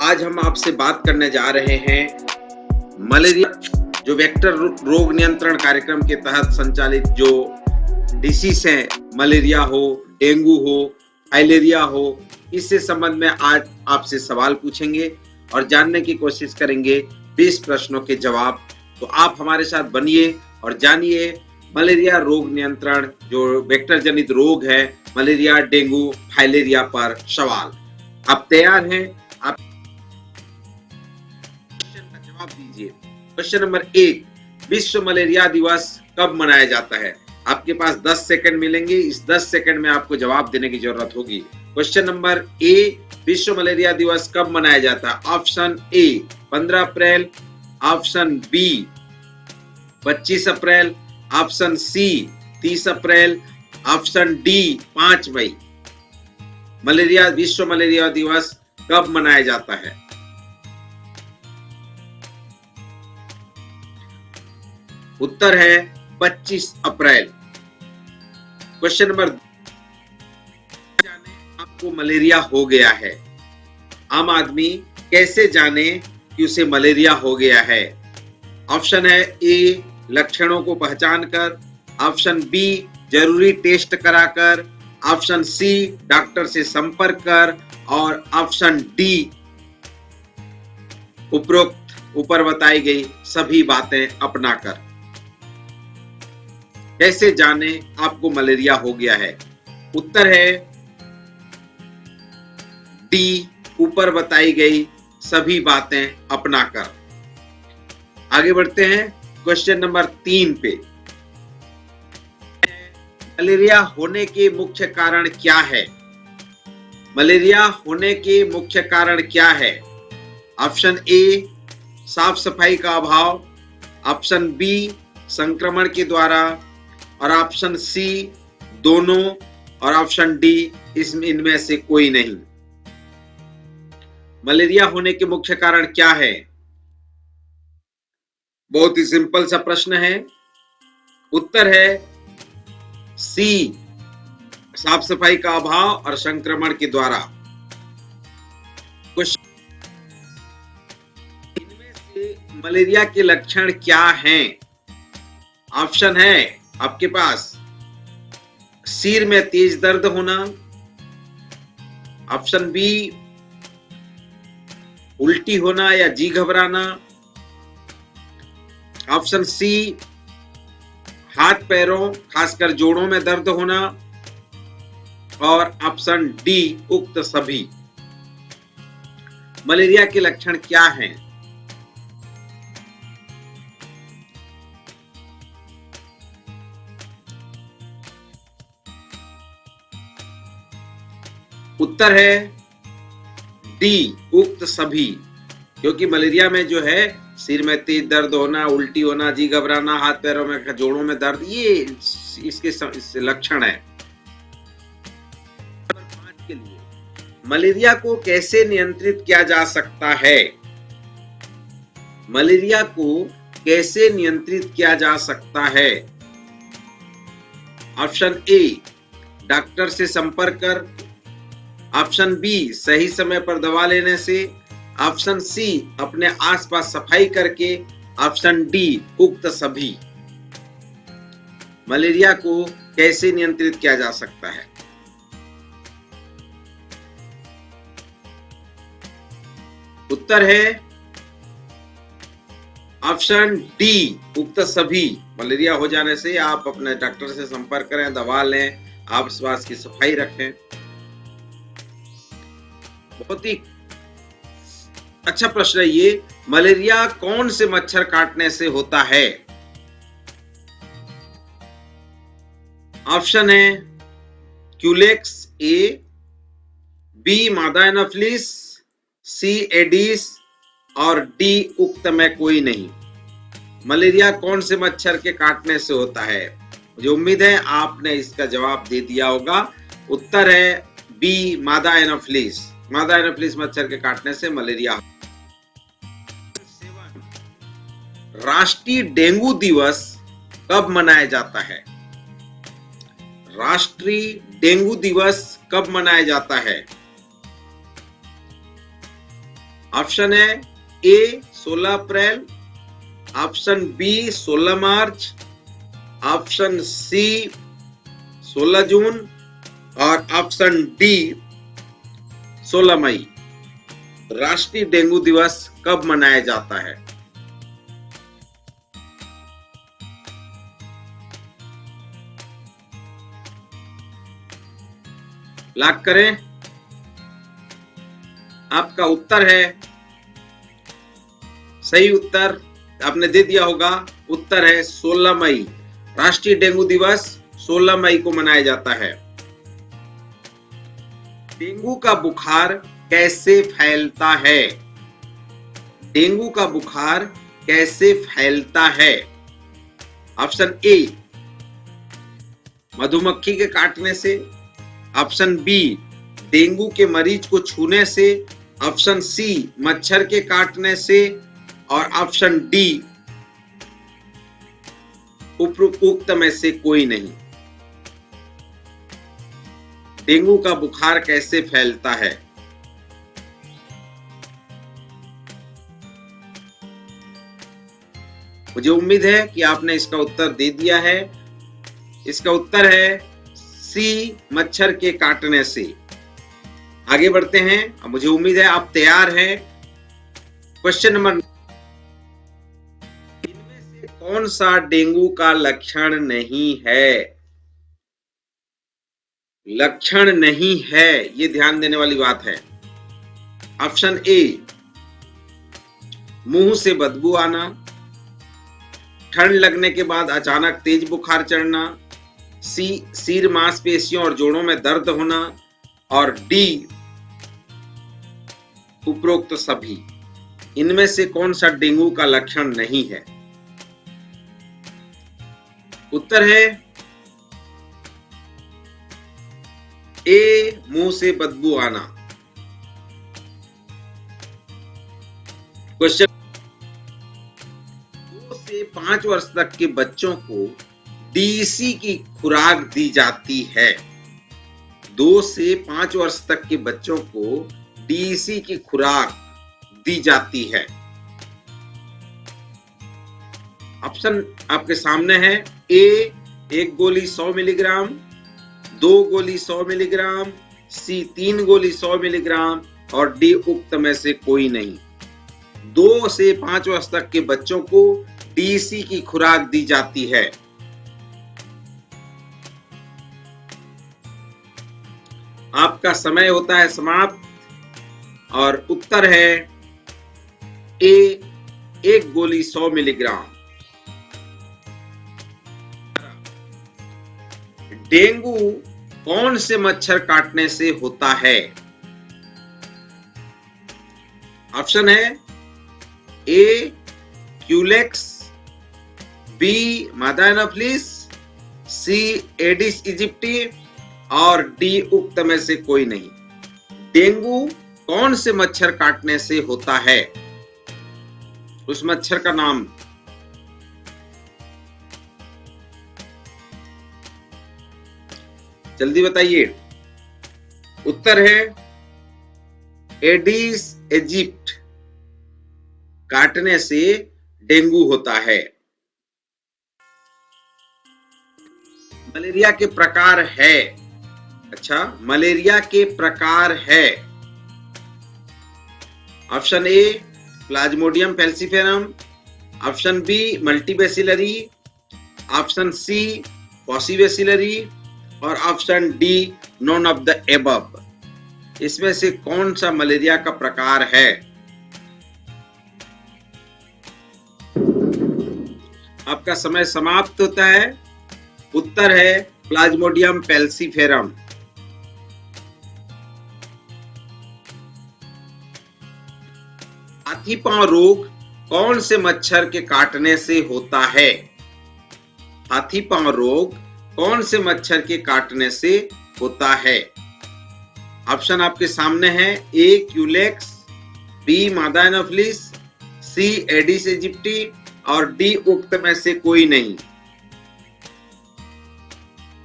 आज हम आपसे बात करने जा रहे हैं मलेरिया, जो वेक्टर रोग नियंत्रण कार्यक्रम के तहत संचालित जो डिसीज है, मलेरिया हो, डेंगू हो, फाइलेरिया हो, इससे संबंध में आज आपसे सवाल पूछेंगे और जानने की कोशिश करेंगे 20 प्रश्नों के जवाब। तो आप हमारे साथ बनिए और जानिए मलेरिया रोग नियंत्रण जो वेक्टर जनित रोग है, मलेरिया, डेंगू, फाइलेरिया पर सवाल। आप तैयार हैं? आप क्वेश्चन का जवाब दीजिए। क्वेश्चन नंबर 1, विश्व मलेरिया दिवस कब मनाया जाता है? आपके पास 10 सेकंड मिलेंगे। इस 10 सेकंड में आपको जवाब देने की जरूरत होगी। क्वेश्चन नंबर ए, विश्व मलेरिया दिवस कब मनाया जाता है? ऑप्शन ए 15 अप्रैल, ऑप्शन बी 25 अप्रैल, ऑप्शन सी 30 अप्रैल, ऑप्शन डी 5 मई। मलेरिया विश्व मलेरिया दिवस कब मनाया जाता है? उत्तर है 25 अप्रैल। क्वेश्चन नंबर, जाने आपको मलेरिया हो गया है? आम आदमी कैसे जाने कि उसे मलेरिया हो गया है? ऑप्शन है ए लक्षणों को पहचान कर, ऑप्शन बी जरूरी टेस्ट कराकर, ऑप्शन सी डॉक्टर से संपर्क कर और ऑप्शन डी उपरोक्त ऊपर बताई गई सभी बातें अपनाकर। कैसे जाने आपको मलेरिया हो गया है? उत्तर है डी ऊपर बताई गई सभी बातें अपनाकर। आगे बढ़ते हैं क्वेश्चन नंबर 3 पे। मलेरिया होने के मुख्य कारण क्या है? मलेरिया होने के मुख्य कारण क्या है? ऑप्शन ए साफ सफाई का अभाव, ऑप्शन बी संक्रमण के द्वारा और ऑप्शन सी दोनों और ऑप्शन डी इनमें से कोई नहीं। मलेरिया होने के मुख्य कारण क्या है? बहुत ही सिंपल सा प्रश्न है। उत्तर है सी साफ सफाई का अभाव और संक्रमण के द्वारा। इनमें से मलेरिया के लक्षण क्या हैं? ऑप्शन है आपके पास सिर में तेज दर्द होना, ऑप्शन बी उल्टी होना या जी घबराना, ऑप्शन सी हाथ पैरों खासकर जोड़ों में दर्द होना और ऑप्शन डी उक्त सभी। मलेरिया के लक्षण क्या हैं? उत्तर है डी उक्त सभी, क्योंकि मलेरिया में जो है सिर में तेज दर्द होना, उल्टी होना, जी घबराना, हाथ पैरों में जोड़ों में दर्द, ये इसके लक्षण है। नंबर 5 के लिए, मलेरिया को कैसे नियंत्रित किया जा सकता है? मलेरिया को कैसे नियंत्रित किया जा सकता है? ऑप्शन ए डॉक्टर से संपर्क कर, ऑप्शन बी सही समय पर दवा लेने से, ऑप्शन सी अपने आसपास सफाई करके, ऑप्शन डी उक्त सभी। मलेरिया को कैसे नियंत्रित किया जा सकता है? उत्तर है ऑप्शन डी उक्त सभी। मलेरिया हो जाने से आप अपने डॉक्टर से संपर्क करें, दवा लें, आसपास की सफाई रखें। बहुत ही अच्छा प्रश्न है ये। मलेरिया कौन से मच्छर काटने से होता है? ऑप्शन है क्यूलेक्स ए, बी मादा एनोफिलिस, सी एडिस और डी उक्त में कोई नहीं। मलेरिया कौन से मच्छर के काटने से होता है? मुझे उम्मीद है आपने इसका जवाब दे दिया होगा। उत्तर है बी मादा एनोफिलिस। मादा एनोफिलिस मच्छर के काटने से मलेरिया। राष्ट्रीय डेंगू दिवस कब मनाया जाता है? राष्ट्रीय डेंगू दिवस कब मनाया जाता है? ऑप्शन है ए 16 अप्रैल, ऑप्शन बी 16 मार्च, ऑप्शन सी 16 जून और ऑप्शन डी 16 मई। राष्ट्रीय डेंगू दिवस कब मनाया जाता है? लॉक करें। आपका उत्तर है, सही उत्तर आपने दे दिया होगा। उत्तर है 16 मई। राष्ट्रीय डेंगू दिवस 16 मई को मनाया जाता है। डेंगू का बुखार कैसे फैलता है? डेंगू का बुखार कैसे फैलता है? ऑप्शन ए मधुमक्खी के काटने से, ऑप्शन बी डेंगू के मरीज को छूने से, ऑप्शन सी मच्छर के काटने से और ऑप्शन डी उपरोक्त में से कोई नहीं। डेंगू का बुखार कैसे फैलता है? मुझे उम्मीद है कि आपने इसका उत्तर दे दिया है। इसका उत्तर है सी मच्छर के काटने से। आगे बढ़ते हैं। मुझे उम्मीद है आप तैयार हैं। क्वेश्चन नंबर, इनमें से कौन सा डेंगू का लक्षण नहीं है? लक्षण नहीं है, ये ध्यान देने वाली बात है। ऑप्शन ए मुंह से बदबू आना, ठंड लगने के बाद अचानक तेज बुखार चढ़ना, सी सिर मांसपेशियों और जोड़ों में दर्द होना और डी उपरोक्त सभी। इनमें से कौन सा डेंगू का लक्षण नहीं है? उत्तर है ए मुंह से बदबू आना। क्वेश्चन, 2 से 5 वर्ष तक के बच्चों को डीसी की खुराक दी जाती है। 2 से 5 वर्ष तक के बच्चों को डीसी की खुराक दी जाती है। ऑप्शन आपके सामने है। ए 1 गोली 100 मिलीग्राम, 2 गोली 100 मिलीग्राम, सी 3 गोली 100 मिलीग्राम और डी उक्त में से कोई नहीं। 2 से 5 वर्ष तक के बच्चों को डीसी की खुराक दी जाती है। आपका समय होता है समाप्त और उत्तर है ए 1 गोली 100 मिलीग्राम। डेंगू कौन से मच्छर काटने से होता है? ऑप्शन है ए क्यूलेक्स, बी मादा एनोफिलिस, सी एडिस इजिप्टी और डी उक्त में से कोई नहीं। डेंगू कौन से मच्छर काटने से होता है? उस मच्छर का नाम। जल्दी बताइए। उत्तर है एडिस इजिप्ट काटने से डेंगू होता है। मलेरिया के प्रकार है। अच्छा, मलेरिया के प्रकार है। Option A plasmodium falciparum, option B multibacillary, option C paucibacillary और option D none of the above. इसमें से कौन सा मलेरिया का प्रकार है? आपका समय समाप्त होता है। उत्तर है प्लाज्मोडियम फैल्सीफेरम। हाथी पांव रोग कौन से मच्छर के काटने से होता है? हाथी पांव रोग कौन से मच्छर के काटने से होता है? ऑप्शन आपके सामने है। ए क्यूलेक्स, बी मादा एनोफिलिस, सी एडिस इजिप्टी और डी उक्त में से कोई नहीं।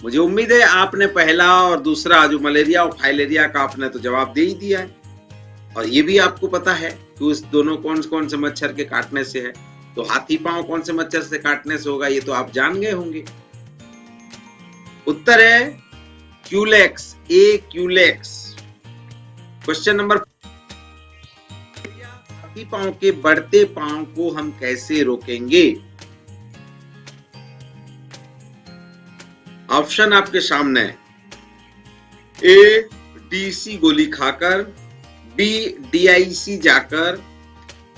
मुझे उम्मीद है आपने पहला और दूसरा जो मलेरिया और फाइलेरिया का आपने तो जवाब दे ही दिया है। और ये भी आपको पता है कि उस दोनों कौन कौन से मच्छर के काटने से है। तो हाथी पांव कौन से मच्छर से काटने से होगा, ये तो आप जान गए होंगे। उत्तर है क्यूलेक्स, ए क्यूलेक्स। क्वेश्चन नंबर, हाथी पांव के बढ़ते पांव को हम कैसे रोकेंगे? ऑप्शन आपके सामने है। ए डीसी गोली खाकर, बी डीआईसी जाकर,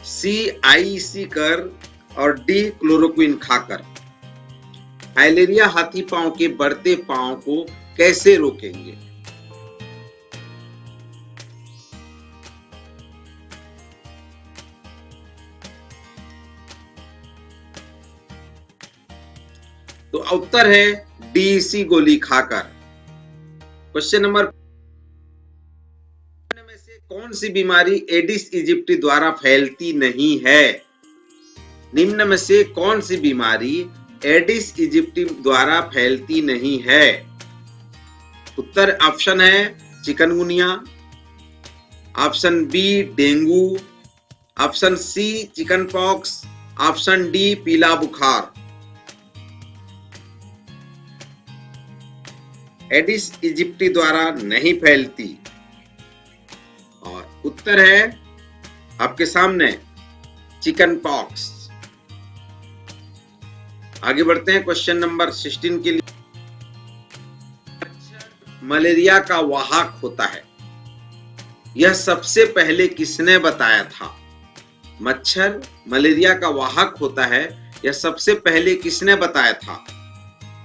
सी आईसी कर और डी क्लोरोक्विन खाकर। फाइलेरिया हाथी पांव के बढ़ते पांव को कैसे रोकेंगे? तो उत्तर है डीसी गोली खाकर। क्वेश्चन नंबर, में से कौन सी बीमारी एडिस इजिप्टी द्वारा फैलती नहीं है? निम्न में से कौन सी बीमारी एडिस इजिप्टी द्वारा फैलती नहीं है? उत्तर ऑप्शन है chikungunya, option B dengue, option C chicken pox, option D पीला बुखार। एडिस इजिप्टी द्वारा नहीं फैलती और उत्तर है आपके सामने चिकन पॉक्स। आगे बढ़ते हैं क्वेश्चन नंबर 16 के लिए। मलेरिया का वाहक होता है, यह सबसे पहले किसने बताया था? मच्छर मलेरिया का वाहक होता है, यह सबसे पहले किसने बताया था?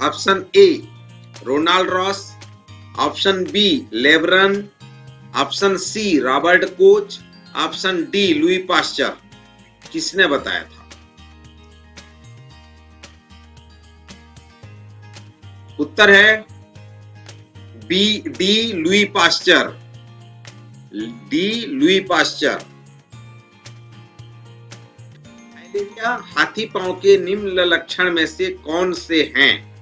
Option A Ronald Ross, option B LeBron, option C Robert Koch, option D Louis Pasteur. किसने बताया था? उत्तर है B D Louis Pasteur, D Louis Pasteur. Filaria हाथी पांव के निम्न लक्षण में से कौन से हैं?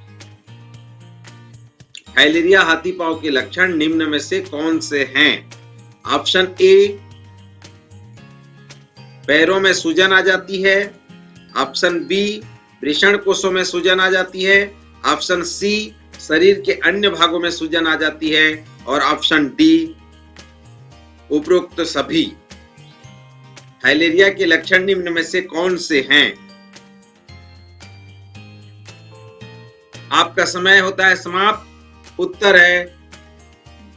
फाइलेरिया हाथी पांव के लक्षण निम्न में से कौन से हैं? ऑप्शन ए पैरों में सूजन आ जाती है, ऑप्शन बी वृषण कोषों में सूजन आ जाती है, ऑप्शन सी शरीर के अन्य भागों में सूजन आ जाती है और ऑप्शन डी उपरोक्त सभी। फाइलेरिया के लक्षण निम्न में से कौन से हैं? आपका समय होता है समाप्त। उत्तर है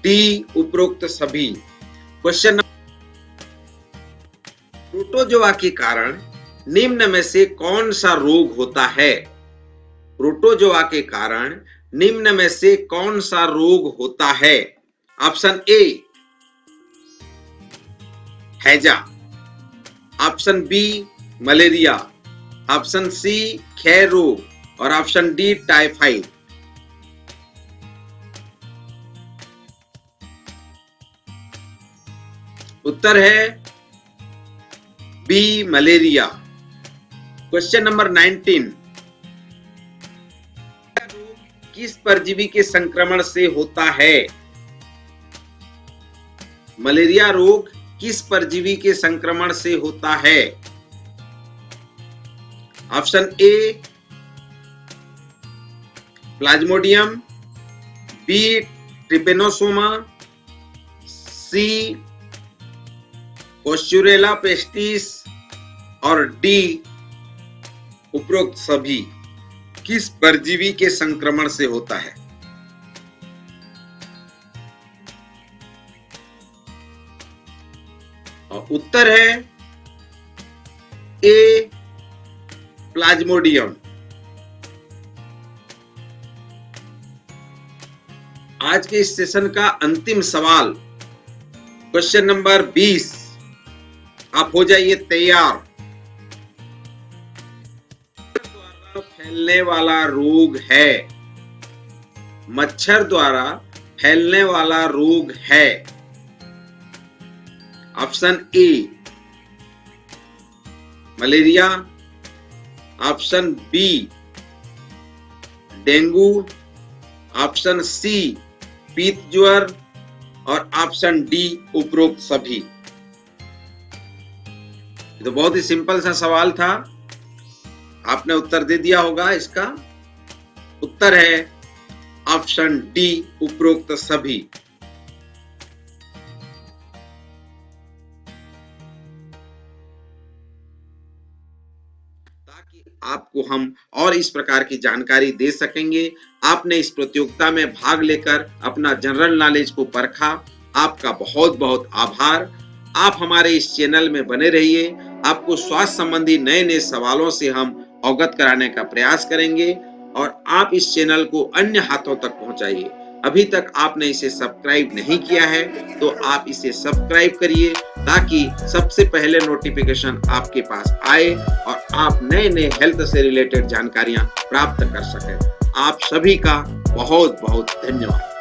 डी उपरोक्त सभी। क्वेश्चन, प्रोटोजोआ के कारण निम्न में से कौन सा रोग होता है? प्रोटोजोआ के कारण निम्न में से कौन सा रोग होता है? ऑप्शन ए हैजा, option B malaria, option C क्षय रोग और ऑप्शन डी टाइफाइड। उत्तर है बी मलेरिया। क्वेश्चन नंबर 19, किस परजीवी के संक्रमण से होता है? मलेरिया रोग किस परजीवी के संक्रमण से होता है? Option A plasmodium, B trypanosoma, C pasteurella pestis और डी उपरोक्त सभी। किस परजीवी के संक्रमण से होता है? और उत्तर है ए प्लाज्मोडियम। आज के इस सेशन का अंतिम सवाल, क्वेश्चन नंबर 20। आप हो जाइए तैयार। द्वारा फैलने वाला रोग है, मच्छर द्वारा फैलने वाला रोग है। Option A malaria, option B dengue, option C पीत ज्वर और ऑप्शन डी उपरोक्त सभी। तो बहुत ही सिंपल सा सवाल था, आपने उत्तर दे दिया होगा। इसका उत्तर है ऑप्शन डी, उपरोक्त सभी। ताकि आपको हम और इस प्रकार की जानकारी दे सकेंगे। आपने इस प्रतियोगिता में भाग लेकर अपना जनरल नॉलेज को परखा, आपका बहुत बहुत आभार। आप हमारे इस चैनल में बने रहिए। आपको स्वास्थ्य संबंधी नए नए सवालों से हम अवगत कराने का प्रयास करेंगे और आप इस चैनल को अन्य हाथों तक पहुंचाइए। अभी तक आपने इसे सब्सक्राइब नहीं किया है तो आप इसे सब्सक्राइब करिए, ताकि सबसे पहले नोटिफिकेशन आपके पास आए और आप नए नए हेल्थ से रिलेटेड जानकारियां प्राप्त कर सकें। आप सभी का बहुत बहुत धन्यवाद।